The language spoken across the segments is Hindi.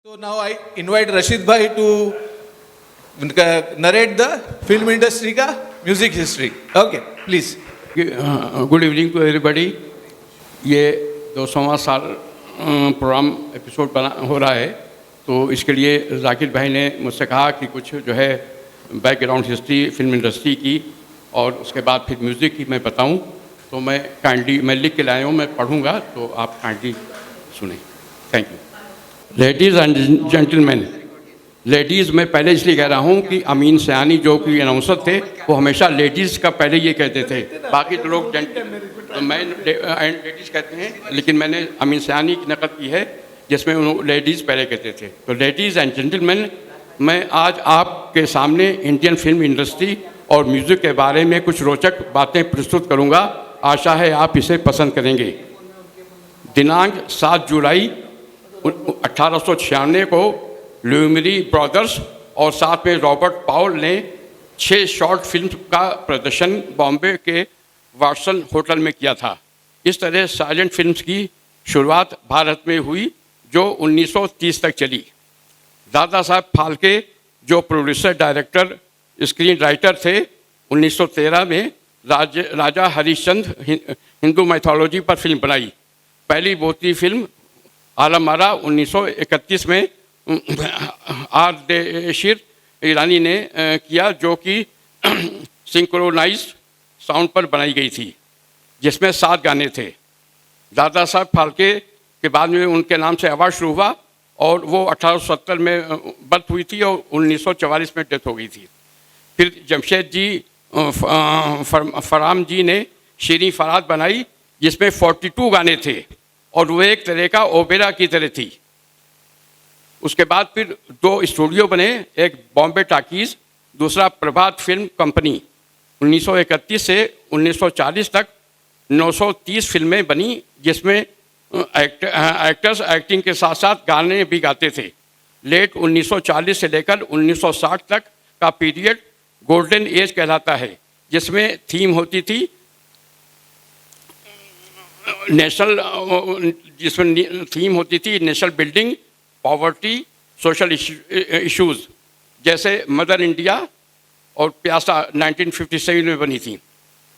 So now I invite Rashid bhai to narrate the film industry का music history. Okay, please. Good evening to everybody. ये 200वां साल प्रोग्राम एपिसोड बना हो रहा है, तो इसके लिए जाकिर भाई ने मुझसे कहा कि कुछ जो है बैकग्राउंड हिस्ट्री फिल्म इंडस्ट्री की और उसके बाद फिर म्यूज़िक की मैं बताऊं। तो मैं लिख के लाया हूँ, मैं पढ़ूंगा, तो आप काइंडली सुने। Thank you. Ladies and gentleman, ladies मैं पहले इसलिए कह रहा हूँ कि अमीन सयानी जो कि अनाउंसर थे वो हमेशा लेडीज़ का पहले ये कहते थे, बाकी तो लोग तो मैं लेडीज़ कहते हैं, लेकिन मैंने अमीन सयानी की नकल की है जिसमें उन्होंने लेडीज़ पहले कहते थे। तो लेडीज़ एंड जेंटलमैन, मैं आज आपके सामने इंडियन फिल्म इंडस्ट्री और म्यूज़िक के बारे में कुछ रोचक बातें प्रस्तुत करूँगा। आशा है आप इसे पसंद करेंगे। दिनांक 7 जुलाई 1896 को ल्यूमिरी ब्रदर्स और साथ में रॉबर्ट पाउल ने 6 शॉर्ट फिल्म का प्रदर्शन बॉम्बे के वाटसन होटल में किया था। इस तरह साइलेंट फिल्म्स की शुरुआत भारत में हुई जो 1930 तक चली। दादा साहब फाल्के जो प्रोड्यूसर डायरेक्टर स्क्रीन राइटर थे, 1913 में राजा हरिश्चंद्र हिंदू मैथोलॉजी पर फिल्म बनाई। पहली भारतीय फिल्म आलमआरा 1931 में आर देशीर ईरानी ने किया, जो कि सिंक्रोनाइज साउंड पर बनाई गई थी, जिसमें 7 गाने थे। दादा साहब फाल्के के बाद में उनके नाम से अवार्ड शुरू हुआ और वो 1870 में बर्थ हुई थी और 1944 में डेथ हो गई थी। फिर जमशेद जी फराम जी ने शीरी फराद बनाई, जिसमें 42 गाने थे और वो एक तरह का ओपेरा की तरह थी। उसके बाद फिर 2 स्टूडियो बने, एक बॉम्बे टाकीज़, दूसरा प्रभात फिल्म कंपनी। 1931 से 1940 तक 930 फिल्में बनी, जिसमें एक्टर्स एक्टिंग के साथ साथ गाने भी गाते थे। लेट 1940 से लेकर 1960 तक का पीरियड गोल्डन एज कहलाता है, जिसमें थीम होती थी national building, poverty, social issues, जैसे मदर इंडिया और प्यासा 1957 में बनी थी।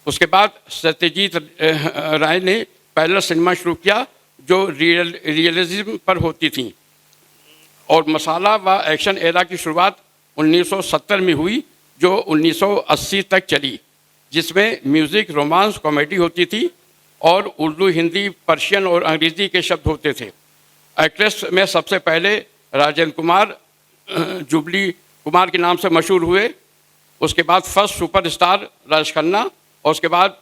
उसके बाद सत्यजीत राय ने पहला सिनेमा शुरू किया जो रियलिज्म पर होती थी, और मसाला व एक्शन एरा की शुरुआत 1970 में हुई जो 1980 तक चली, जिसमें म्यूज़िक, रोमांस, कॉमेडी होती थी और उर्दू, हिंदी, पर्शियन और अंग्रेज़ी के शब्द होते थे। एक्ट्रेस में सबसे पहले राजेंद्र कुमार जुबली कुमार के नाम से मशहूर हुए। उसके बाद फर्स्ट सुपरस्टार राजेश खन्ना और उसके बाद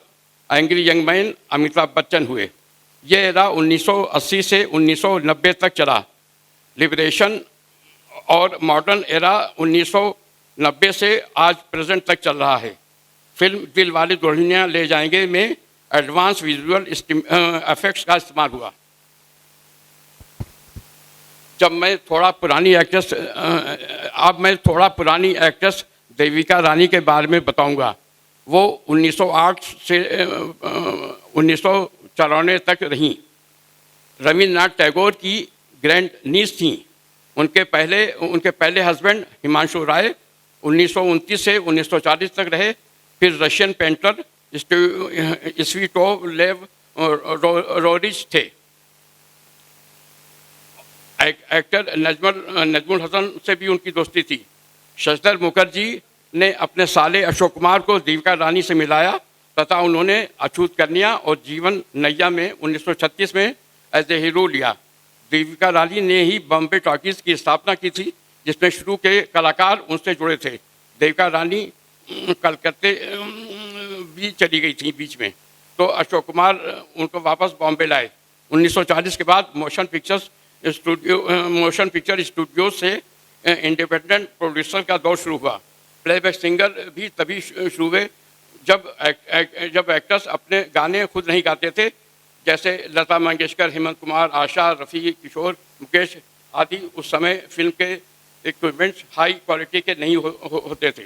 angry young man Amitabh Bachchan हुए। ये एरा 1980 से 1990 तक चला। लिबरेशन और मॉडर्न एरा 1990 से आज प्रेजेंट तक चल रहा है। फिल्म दिल वाले दुल्हनिया ले जाएंगे में एडवांस विजुअल इफेक्ट्स का इस्तेमाल हुआ। अब मैं थोड़ा पुरानी एक्ट्रेस देविका रानी के बारे में बताऊंगा। वो 1908 से 1994 तक रहीं। रविन्द्रनाथ टैगोर की ग्रैंड नीस थीं। उनके पहले हस्बैंड हिमांशु राय 1929 से 1940 तक रहे। फिर रशियन पेंटर स्वीटोलेव रोरिच थे। एक्टर नजमुल हसन से भी उनकी दोस्ती थी। शशिधर मुखर्जी ने अपने साले अशोक कुमार को देविका रानी से मिलाया तथा उन्होंने अछूत कन्या और जीवन नैया में 1936 में एज ए हीरो लिया। देविका रानी ने ही बॉम्बे टॉकीज़ की स्थापना की थी, जिसमें शुरू के कलाकार उनसे जुड़े थे। देविका रानी कलकत्ते भी चली गई थी बीच में, तो अशोक कुमार उनको वापस बॉम्बे लाए। 1940 के बाद मोशन पिक्चर स्टूडियो से इंडिपेंडेंट प्रोड्यूसर का दौर शुरू हुआ। प्लेबैक सिंगर भी तभी शुरू हुए जब एक्टर्स अपने गाने खुद नहीं गाते थे, जैसे लता मंगेशकर, हेमंत कुमार, आशा, रफ़ी, किशोर, मुकेश आदि। उस समय फिल्म के इक्विपमेंट्स हाई क्वालिटी के नहीं होते थे।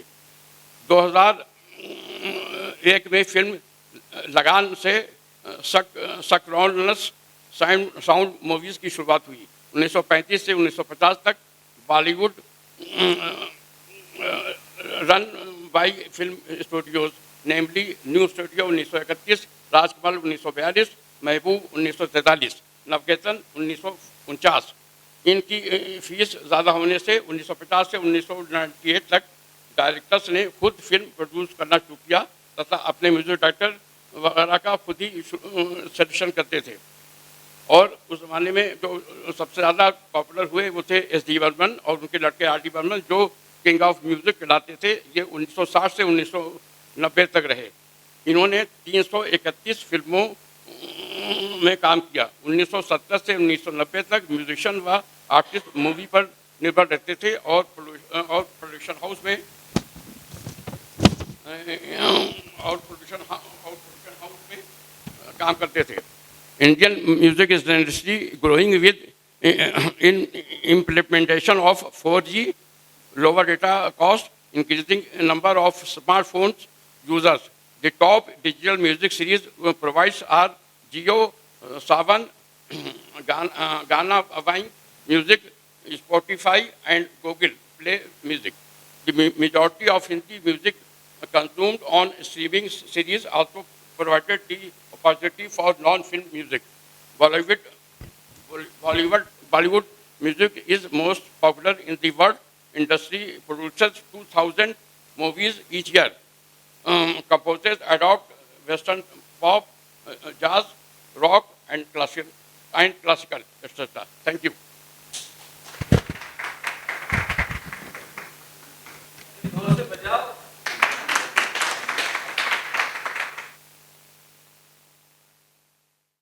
2001 में फिल्म लगान से सक्रोनस साउंड मूवीज़ की शुरुआत हुई। 1935 से 1950 तक Bollywood run by film studios, namely new studio 1931, Rajkamal 1942, महबूब 1943, नवकेतन 1949। इनकी फीस ज़्यादा होने से 1950 से 1998 तक डायरेक्टर्स ने खुद फिल्म प्रोड्यूस करना शुरू किया तथा अपने म्यूजिक डायरेक्टर वगैरह का खुद ही सजेशन करते थे। और उस ज़माने में जो सबसे ज़्यादा पॉपुलर हुए वो थे S.D. बर्मन और उनके लड़के R.D. बर्मन, जो किंग ऑफ म्यूज़िक कहलाते थे। ये 1960 से 1990 तक रहे। इन्होंने 331 फिल्मों में काम किया। 1970 से 1990 तक म्यूजिशियन व आर्टिस्ट मूवी पर निर्भर रहते थे और प्रोडक्शन हाउस में काम करते थे। Indian music industry growing with in implementation of 4G, lower data cost, increasing number of smartphones users. The top digital music series provides are Jio Saavn, Gaana Vine Music, Spotify, and Google Play Music. The majority of Hindi music consumed on streaming series also provided the opportunity for non-film music. Bollywood music is most popular in the world. Industry produces 2,000 movies each year. Composers adopt Western pop, jazz, rock, and classical, etc. Thank you.